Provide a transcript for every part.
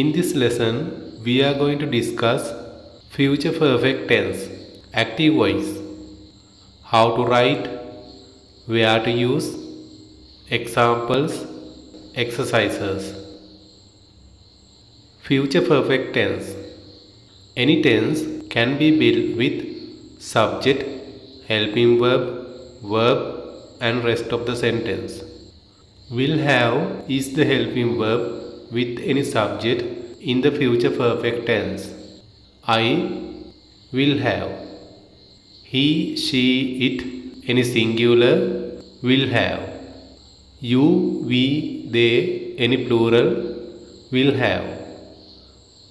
In this lesson, we are going to discuss future perfect tense, active voice, how to write, where to use, examples, exercises. Future perfect tense. Any tense can be built with subject, helping verb, verb, and rest of the sentence. Will have is the helping verb with any subject in the future perfect tense. I will have. He, she, it, any singular, will have. You, we, they, any plural, will have.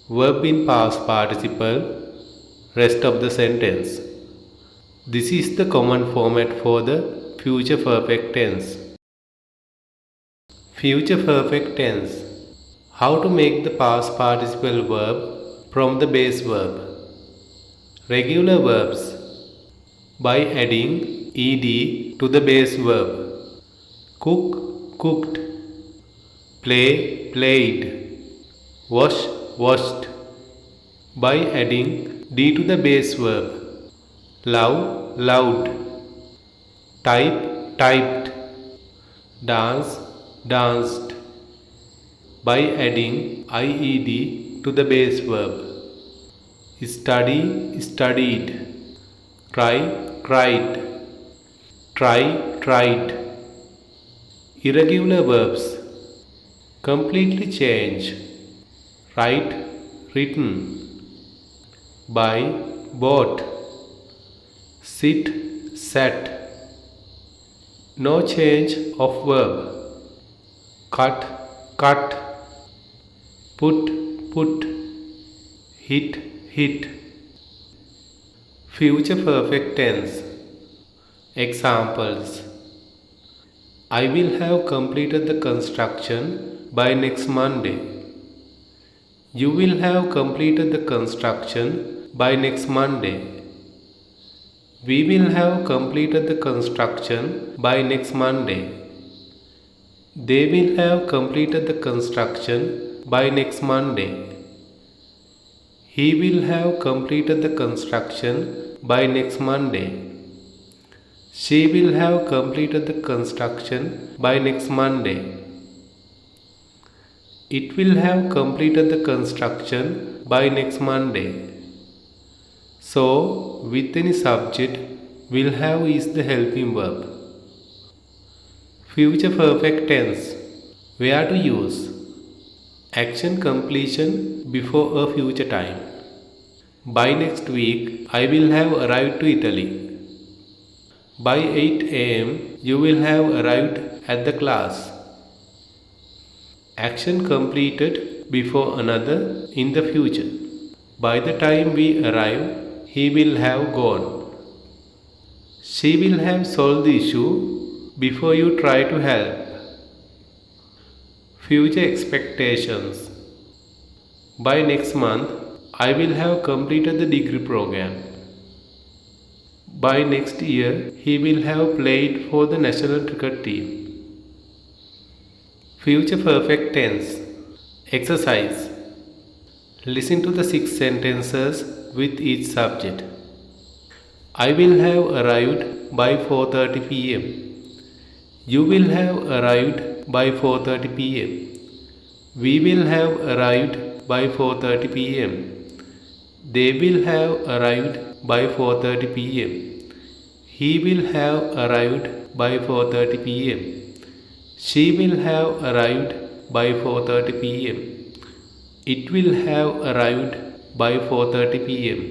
Verb in past participle, rest of the sentence. This is the common format for the future perfect tense. Future perfect tense. How to make the past participle verb from the base verb. Regular verbs by adding ed to the base verb. Cook, cooked. Play, played. Wash, washed. By adding d to the base verb. Love, loved. Type, typed. Dance, danced. By adding ied to the base verb. Study, studied. Try, tried. Try, tried. Irregular verbs completely change. Write, written. Buy, bought. Sit, sat. No change of verb. Cut, cut. Put, put. Hit, hit. Future perfect tense. Examples. I will have completed the construction by next Monday. You will have completed the construction by next Monday. We will have completed the construction by next Monday. They will have completed the construction by next Monday. He will have completed the construction by next Monday. She will have completed the construction by next Monday. It will have completed the construction by next Monday. So, with any subject, will have is the helping verb. Future perfect tense. Where to use? Action completion before a future time. By next week, I will have arrived to Italy. By 8 am, you will have arrived at the class. Action completed before another in the future. By the time we arrive, he will have gone. She will have solved the issue before you try to help. Future expectations. By next month, I will have completed the degree program. By next year, he will have played for the national cricket team. Future perfect tense. Exercise. Listen to the 6 sentences with each subject. I will have arrived by 4:30 p.m. You will have arrived by 4:30 p.m. We will have arrived by 4:30 p.m. They will have arrived by 4:30 p.m. He will have arrived by 4:30 p.m. She will have arrived by 4:30 p.m. It will have arrived by 4:30 p.m.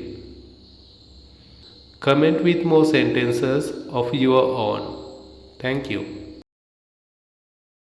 Comment with more sentences of your own. Thank you.